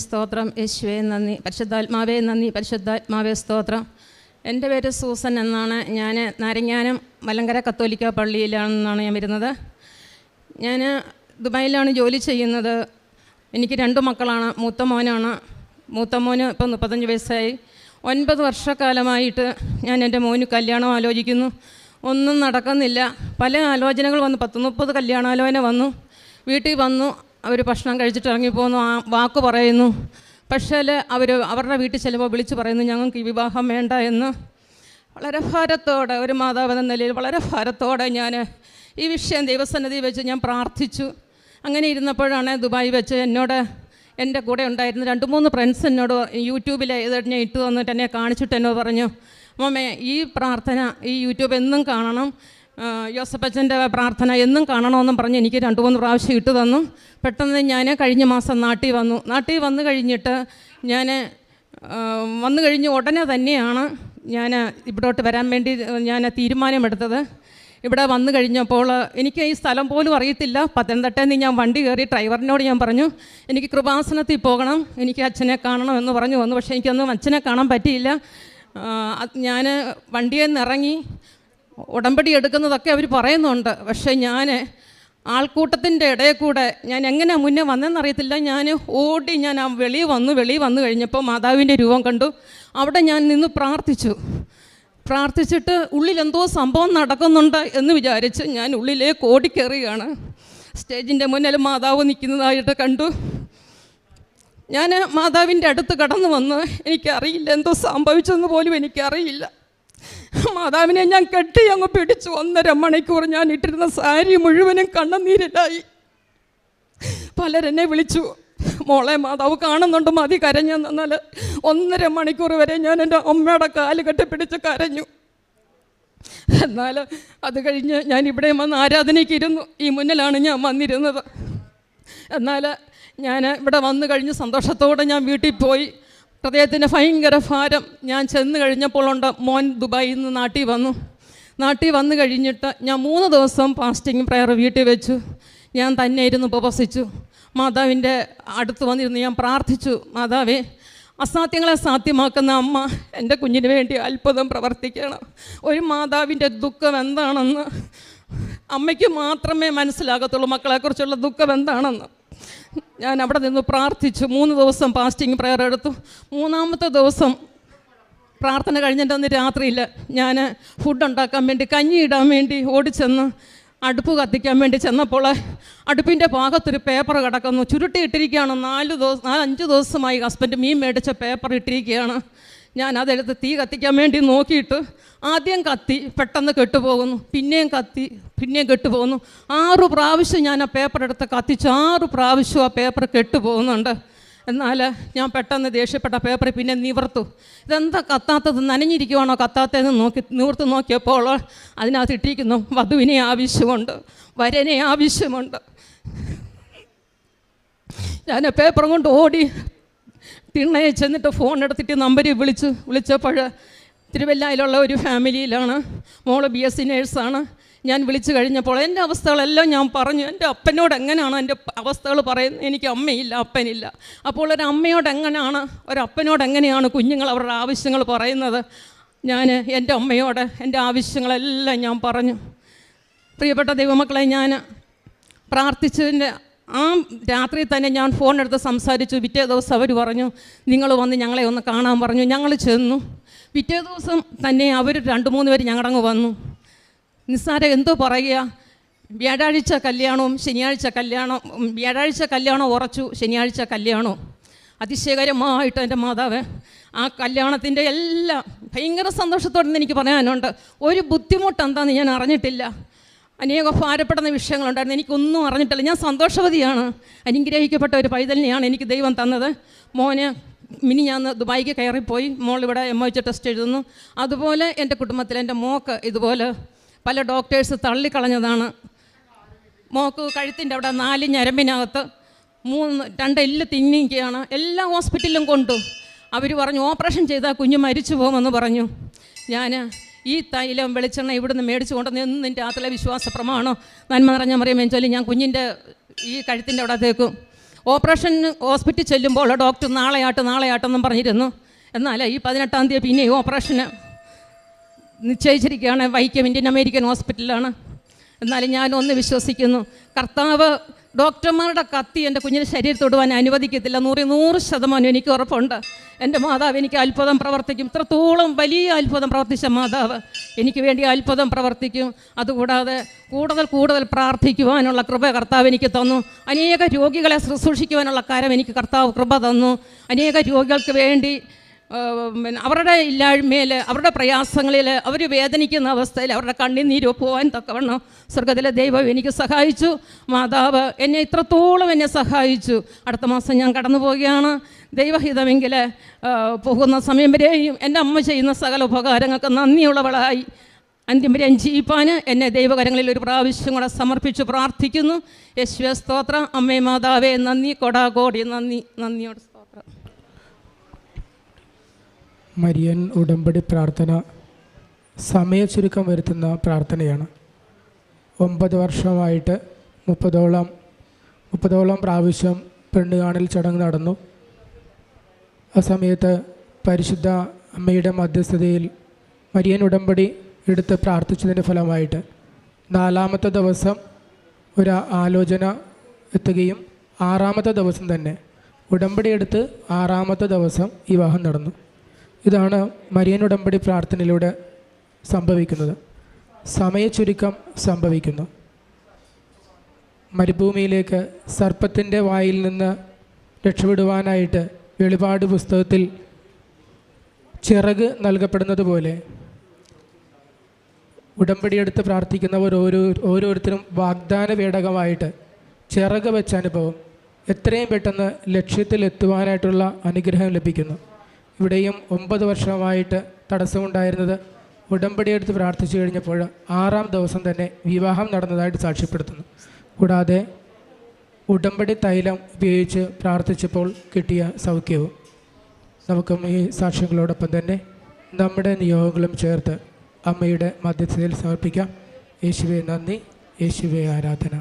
സ്തോത്രം. യേശുവേ നന്ദി, പരിശുദ്ധാത്മാവേ നന്ദി, പരിശുദ്ധാത്മാവേ സ്തോത്രം. എൻ്റെ പേര് സൂസൻ എന്നാണ്. ഞാൻ നാരങ്ങാനം മലങ്കര കത്തോലിക്ക പള്ളിയിലാണെന്നാണ് ഞാൻ വരുന്നത്. ഞാൻ ദുബായിലാണ് ജോലി ചെയ്യുന്നത്. എനിക്ക് 2 മക്കളാണ്. മൂത്ത മോന് ഇപ്പം 35 വയസ്സായി. 9 വർഷക്കാലമായിട്ട് ഞാൻ എൻ്റെ മോന് കല്യാണം ആലോചിക്കുന്നു. ഒന്നും നടക്കുന്നില്ല. പല ആലോചനകൾ വന്നു. 10-30 കല്യാണാലോചന വന്നു. വീട്ടിൽ വന്നു, അവർ ഭക്ഷണം കഴിച്ചിട്ട് ഇറങ്ങിപ്പോന്നു, ആ വാക്ക് പറയുന്നു. പക്ഷേ അവരുടെ വീട്ടിൽ ചിലപ്പോൾ വിളിച്ച് പറയുന്നു ഞങ്ങൾക്ക് ഈ വിവാഹം വേണ്ട എന്ന്. വളരെ ഭാരത്തോടെ, ഒരു മാതാവ് എന്ന നിലയിൽ വളരെ ഭാരത്തോടെ ഞാൻ ഈ വിഷയം ദൈവസന്നിധി വെച്ച് ഞാൻ പ്രാർത്ഥിച്ചു. അങ്ങനെ ഇരുന്നപ്പോഴാണ് ദുബായി വെച്ച് എൻ്റെ കൂടെ ഉണ്ടായിരുന്ന 2-3 ഫ്രണ്ട്സ് എന്നോട് യൂട്യൂബിൽ ഞാൻ ഇട്ട് തന്നിട്ട് എന്നെ കാണിച്ചിട്ട് എന്നോട് പറഞ്ഞു, അമ്മേ ഈ പ്രാർത്ഥന ഈ യൂട്യൂബ് എന്നും കാണണം, യോസപ്പച്ചൻ്റെ പ്രാർത്ഥന എന്നും കാണണമെന്നും പറഞ്ഞ് എനിക്ക് 2-3 പ്രാവശ്യം ഇട്ട് തന്നു. പെട്ടെന്ന് ഞാൻ കഴിഞ്ഞ മാസം നാട്ടിൽ വന്നു കഴിഞ്ഞിട്ട് വന്നു കഴിഞ്ഞ് ഉടനെ തന്നെയാണ് ഞാൻ ഇവിടോട്ട് വരാൻ വേണ്ടി ഞാൻ തീരുമാനമെടുത്തത്. ഇവിടെ വന്നു കഴിഞ്ഞപ്പോൾ എനിക്ക് ഈ സ്ഥലം പോലും അറിയത്തില്ല. പത്തനംതിട്ടയിൽ നിന്ന് ഞാൻ വണ്ടി കയറി ഡ്രൈവറിനോട് ഞാൻ പറഞ്ഞു എനിക്ക് കൃപാസനത്തിൽ പോകണം, എനിക്ക് അച്ഛനെ കാണണം എന്ന് പറഞ്ഞു വന്നു. പക്ഷേ എനിക്കൊന്നും അച്ഛനെ കാണാൻ പറ്റിയില്ല. ഞാൻ വണ്ടിയിൽ നിന്ന് ഇറങ്ങി ഉടമ്പടി എടുക്കുന്നതൊക്കെ അവർ പറയുന്നുണ്ട്. പക്ഷേ ഞാൻ ആൾക്കൂട്ടത്തിൻ്റെ ഇടയിൽ കൂടെ ഞാൻ എങ്ങനെ മുന്നേ വന്നതെന്നറിയത്തില്ല. ഞാൻ ആ വെളിയിൽ വന്നു കഴിഞ്ഞപ്പോൾ മാതാവിൻ്റെ രൂപം കണ്ടു. അവിടെ ഞാൻ നിന്ന് പ്രാർത്ഥിച്ചിട്ട് ഉള്ളിലെന്തോ സംഭവം നടക്കുന്നുണ്ട് എന്ന് വിചാരിച്ച് ഞാൻ ഉള്ളിലേക്ക് ഓടിക്കയറുകയാണ്. സ്റ്റേജിൻ്റെ മുന്നിൽ മാതാവ് നിൽക്കുന്നതായിട്ട് കണ്ടു. ഞാൻ മാതാവിൻ്റെ അടുത്ത് കടന്നു വന്ന് എനിക്കറിയില്ല എന്തോ സംഭവിച്ചെന്ന് പോലും എനിക്കറിയില്ല. മാതാവിനെ ഞാൻ കെട്ടി അങ്ങ് പിടിച്ചു. 1.5 മണിക്കൂർ ഞാൻ ഇട്ടിരുന്ന സാരി മുഴുവനും കണ്ണുനീരിലായി. പലരെന്നെ വിളിച്ചു, മോളെ മാതാവ് കാണുന്നുണ്ട്, മതി കരഞ്ഞെന്നാൽ 1.5 മണിക്കൂർ വരെ ഞാൻ എൻ്റെ അമ്മയുടെ കാല് കെട്ടിപ്പിടിച്ച് കരഞ്ഞു. എന്നാൽ അത് കഴിഞ്ഞ് ഞാൻ ഇവിടെ വന്ന് ആരാധനയ്ക്ക് ഇരുന്നു. ഈ മുന്നിലാണ് ഞാൻ വന്നിരുന്നത്. എന്നാൽ ഞാൻ ഇവിടെ വന്നു കഴിഞ്ഞ് സന്തോഷത്തോടെ ഞാൻ വീട്ടിൽ പോയി. ഹൃദയത്തിൻ്റെ ഭയങ്കര ഭാരം. ഞാൻ ചെന്ന് കഴിഞ്ഞപ്പോൾ മോൻ ദുബായിൽ നിന്ന് നാട്ടിൽ വന്നു കഴിഞ്ഞിട്ട് ഞാൻ 3 ദിവസം ഫാസ്റ്റിംഗ് പ്രയർ വീട്ടിൽ വെച്ചു. ഞാൻ തന്നെ ഇരുന്ന് ഉപവസിച്ചു. മാതാവിൻ്റെ അടുത്ത് വന്നിരുന്ന് ഞാൻ പ്രാർത്ഥിച്ചു, മാതാവേ അസാധ്യങ്ങളെ സാധ്യമാക്കുന്ന അമ്മ എൻ്റെ കുഞ്ഞിന് വേണ്ടി അത്ഭുതം പ്രവർത്തിക്കണം. ഒരു മാതാവിൻ്റെ ദുഃഖം എന്താണെന്ന് അമ്മയ്ക്ക് മാത്രമേ മനസ്സിലാകത്തുള്ളൂ, മക്കളെക്കുറിച്ചുള്ള ദുഃഖം എന്താണെന്ന്. ഞാൻ അവിടെ നിന്ന് പ്രാർത്ഥിച്ചു. 3 ദിവസം ഫാസ്റ്റിംഗ് പ്രയർ എടുത്തു. 3-ാമത്തെ ദിവസം പ്രാർത്ഥന കഴിഞ്ഞിട്ട് അന്ന് രാത്രിയിൽ ഞാൻ ഫുഡ് ഉണ്ടാക്കാൻ വേണ്ടി, കഞ്ഞി ഇടാൻ വേണ്ടി ഓടിച്ചെന്ന് അടുപ്പ് കത്തിക്കാൻ വേണ്ടി ചെന്നപ്പോൾ അടുപ്പിൻ്റെ ഭാഗത്തൊരു പേപ്പർ കിടക്കുന്നു. ചുരുട്ടിയിട്ടിരിക്കുകയാണ്. 4-5 ദിവസമായി ഹസ്ബൻഡ് മീൻ മേടിച്ച പേപ്പർ ഇട്ടിരിക്കുകയാണ്. ഞാൻ അതെടുത്ത് തീ കത്തിക്കാൻ വേണ്ടി നോക്കിയിട്ട് ആദ്യം കത്തി, പെട്ടെന്ന് കെട്ടുപോകുന്നു, പിന്നെയും കത്തി, പിന്നെയും കെട്ടുപോകുന്നു. 6 പ്രാവശ്യം ഞാൻ ആ പേപ്പർ എടുത്ത് കത്തിച്ചു. 6 പ്രാവശ്യം ആ പേപ്പർ കെട്ടുപോകുന്നുണ്ട്. എന്നാൽ ഞാൻ പെട്ടെന്ന് ദേഷ്യപ്പെട്ട പേപ്പർ പിന്നെ നിവർത്തു. ഇതെന്താ കത്താത്തത്, നനഞ്ഞിരിക്കുവാണോ കത്താത്തതെന്ന് നിവർത്ത് നോക്കിയപ്പോൾ അതിനകത്ത് ഇട്ടിരിക്കുന്നു, വധുവിനെ ആവശ്യമുണ്ട്, വരനെ ആവശ്യമുണ്ട്. ഞാൻ പേപ്പറും കൊണ്ട് ഓടി തിണ്ണയെ ചെന്നിട്ട് ഫോൺ എടുത്തിട്ട് നമ്പറിൽ വിളിച്ചപ്പോൾ തിരുവല്ലയിലുള്ള ഒരു ഫാമിലിയിലാണ്. മോള് BSc നേഴ്സാണ്. ഞാൻ വിളിച്ചു കഴിഞ്ഞപ്പോൾ എൻ്റെ അവസ്ഥകളെല്ലാം ഞാൻ പറഞ്ഞു. എൻ്റെ അപ്പനോട് എങ്ങനെയാണ് എൻ്റെ അവസ്ഥകൾ പറയുന്നത്? എനിക്ക് അമ്മയില്ല, അപ്പനില്ല. അപ്പോൾ ഒരപ്പനോട് എങ്ങനെയാണ് കുഞ്ഞുങ്ങൾ അവരുടെ ആവശ്യങ്ങൾ പറയുന്നത്? ഞാൻ എൻ്റെ അമ്മയോട് എൻ്റെ ആവശ്യങ്ങളെല്ലാം ഞാൻ പറഞ്ഞു. പ്രിയപ്പെട്ട ദൈവമക്കളെ, ഞാൻ പ്രാർത്ഥിച്ചതിൻ്റെ ആ രാത്രി തന്നെ ഞാൻ ഫോൺ എടുത്ത് സംസാരിച്ചു. പിറ്റേ ദിവസം അവർ പറഞ്ഞു നിങ്ങൾ വന്ന് ഞങ്ങളെ ഒന്ന് കാണാൻ പറഞ്ഞു. ഞങ്ങൾ ചെന്നു. പിറ്റേ ദിവസം തന്നെ അവർ 2-3 പേര് ഞങ്ങളങ്ങ് വന്നു. നിസ്സാരം എന്തോ പറയുക, വ്യാഴാഴ്ച കല്യാണവും ശനിയാഴ്ച കല്യാണം, വ്യാഴാഴ്ച കല്യാണം ഉറച്ചു, ശനിയാഴ്ച കല്യാണവും. അതിശയകരമായിട്ട് എൻ്റെ മാതാവ് ആ കല്യാണത്തിൻ്റെ എല്ലാം ഭയങ്കര സന്തോഷത്തോടെ എനിക്ക് പറയാനുണ്ട്. ഒരു ബുദ്ധിമുട്ട് എന്താണെന്ന് ഞാൻ അറിഞ്ഞിട്ടില്ല. അനേകം ഭാരപ്പെടുന്ന വിഷയങ്ങളുണ്ടായിരുന്നു, എനിക്കൊന്നും അറിഞ്ഞിട്ടില്ല. ഞാൻ സന്തോഷവതിയാണ്. അനുഗ്രഹിക്കപ്പെട്ട ഒരു പൈതലിനെയാണ് എനിക്ക് ദൈവം തന്നത്. മോന് ഞാൻ ദുബായിക്ക് കയറിപ്പോയി. മോളിവിടെ MOH ടെസ്റ്റ് എഴുതുന്നു. അതുപോലെ എൻ്റെ കുടുംബത്തിൽ എൻ്റെ മോക്ക് ഇതുപോലെ പല ഡോക്ടേഴ്സ് തള്ളിക്കളഞ്ഞതാണ്. മോക്ക് കഴുത്തിൻ്റെ അവിടെ 4 ഞരമ്പിനകത്ത് 2 എല്ല് തിങ്ങിക്കുകയാണ്. എല്ലാ ഹോസ്പിറ്റലിലും കൊണ്ടു. അവർ പറഞ്ഞു ഓപ്പറേഷൻ ചെയ്താൽ കുഞ്ഞ് മരിച്ചു പോകുമെന്ന് പറഞ്ഞു. ഞാൻ ഈ തൈലം വെളിച്ചെണ്ണ ഇവിടുന്ന് മേടിച്ചു കൊണ്ടുവന്ന് എന്നും രാത്രിയിലെ വിശ്വാസ പ്രമാണോ നന്മ നിറഞ്ഞ മറിയമേ ചൊല്ലി ഞാൻ കുഞ്ഞിൻ്റെ ഈ കഴുത്തിൻ്റെ അവിടെ തേക്കും. ഓപ്പറേഷന് ഹോസ്പിറ്റലിൽ ചെല്ലുമ്പോൾ ഡോക്ടർ നാളെയാട്ടെന്നും പറഞ്ഞിരുന്നു. എന്നാൽ ഈ 18-ാം തീയതി പിന്നെയും ഓപ്പറേഷന് നിശ്ചയിച്ചിരിക്കുകയാണ്. വൈക്കം ഇന്ത്യൻ അമേരിക്കൻ ഹോസ്പിറ്റലിലാണ്. എന്നാലും ഞാനൊന്ന് വിശ്വസിക്കുന്നു, കർത്താവ് ഡോക്ടർമാരുടെ കത്തി എൻ്റെ കുഞ്ഞിൻ്റെ ശരീരത്തോടുവാൻ അനുവദിക്കത്തില്ല. 100% എനിക്ക് ഉറപ്പുണ്ട്. എൻ്റെ മാതാവ് എനിക്ക് അത്ഭുതം പ്രവർത്തിക്കും. ഇത്രത്തോളം വലിയ അത്ഭുതം പ്രവർത്തിച്ച മാതാവ് എനിക്ക് വേണ്ടി അത്ഭുതം പ്രവർത്തിക്കും. അതുകൂടാതെ കൂടുതൽ പ്രാർത്ഥിക്കുവാനുള്ള കൃപ കർത്താവ് എനിക്ക് തന്നു. അനേക രോഗികളെ ശുശ്രൂഷിക്കുവാനുള്ള കരം എനിക്ക് കർത്താവ് കൃപ തന്നു. അനേക രോഗികൾക്ക് വേണ്ടി അവരുടെ ഇല്ലായ്മയിൽ, അവരുടെ പ്രയാസങ്ങളിൽ, അവർ വേദനിക്കുന്ന അവസ്ഥയിൽ അവരുടെ കണ്ണുനീര് പോകാൻ തക്കവണ്ണം സ്വർഗ്ഗത്തിലെ ദൈവം എനിക്ക് സഹായിച്ചു. മാതാവ് എന്നെ ഇത്രത്തോളം സഹായിച്ചു. അടുത്ത മാസം ഞാൻ കടന്നു പോവുകയാണ്. ദൈവഹിതമെങ്കിൽ പോകുന്ന സമയം വരെയും എൻ്റെ അമ്മ ചെയ്യുന്ന സകല ഉപകാരങ്ങൾക്ക് നന്ദിയുള്ളവളായി അന്ത്യം വരെ ജീവിപ്പാൻ എന്നെ ദൈവകരങ്ങളിൽ ഒരു പ്രാവശ്യം കൂടെ സമർപ്പിച്ച് പ്രാർത്ഥിക്കുന്നു. യേശുവേ സ്തോത്രം. അമ്മേ മാതാവേ നന്ദി, കൊടാകോടി നന്ദി. നന്ദിയോട് സ്തോത്രം. മരിയൻ ഉടമ്പടി പ്രാർത്ഥന സമയച്ചുരുക്കം വരുത്തുന്ന പ്രാർത്ഥനയാണ്. 9 വർഷമായിട്ട് 30ഓളം പ്രാവശ്യം പെണ്ണുകാണൽ ചടങ്ങ് നടന്നു. ആ സമയത്ത് പരിശുദ്ധ അമ്മയുടെ മധ്യസ്ഥതയിൽ മരിയൻ ഉടമ്പടി എടുത്ത് പ്രാർത്ഥിച്ചതിൻ്റെ ഫലമായിട്ട് 4-ാമത്തെ ദിവസം ഒരു ആലോചന എത്തുകയും 6-ാമത്തെ ദിവസം തന്നെ ഉടമ്പടി എടുത്ത് 6-ാമത്തെ ദിവസം വിവാഹം നടന്നു. ഇതാണ് മരിയൻ ഉടമ്പടി പ്രാർത്ഥനയിലൂടെ സംഭവിക്കുന്നത്. സമയച്ചുരുക്കം സംഭവിക്കുന്നു. മരുഭൂമിയിലേക്ക് സർപ്പത്തിൻ്റെ വായിൽ നിന്ന് രക്ഷപ്പെടുവാനായിട്ട് വെളിപാട് പുസ്തകത്തിൽ ചിറക് നൽകപ്പെടുന്നത് പോലെ ഉടമ്പടിയെടുത്ത് പ്രാർത്ഥിക്കുന്നവർ ഓരോരുത്തരും വാഗ്ദാന പേടകമായിട്ട് ചിറക് വെച്ച അനുഭവം, എത്രയും പെട്ടെന്ന് ലക്ഷ്യത്തിലെത്തുവാനായിട്ടുള്ള അനുഗ്രഹം ലഭിക്കുന്നു. ഇവിടെയും 9 വർഷമായിട്ട് തടസ്സമുണ്ടായിരുന്നത് ഉടമ്പടിയെടുത്ത് പ്രാർത്ഥിച്ചു കഴിഞ്ഞപ്പോൾ 6-ാം ദിവസം തന്നെ വിവാഹം നടന്നതായിട്ട് സാക്ഷ്യപ്പെടുത്തുന്നു. കൂടാതെ ഉടമ്പടി തൈലം ഉപയോഗിച്ച് പ്രാർത്ഥിച്ചപ്പോൾ കിട്ടിയ സൗഖ്യവും. നമുക്കും ഈ സാക്ഷ്യങ്ങളോടൊപ്പം തന്നെ നമ്മുടെ നിയോഗങ്ങളും ചേർത്ത് അമ്മയുടെ മധ്യസ്ഥതയിൽ സമർപ്പിക്കാം. യേശുവേ നന്ദി, യേശുവേ ആരാധന.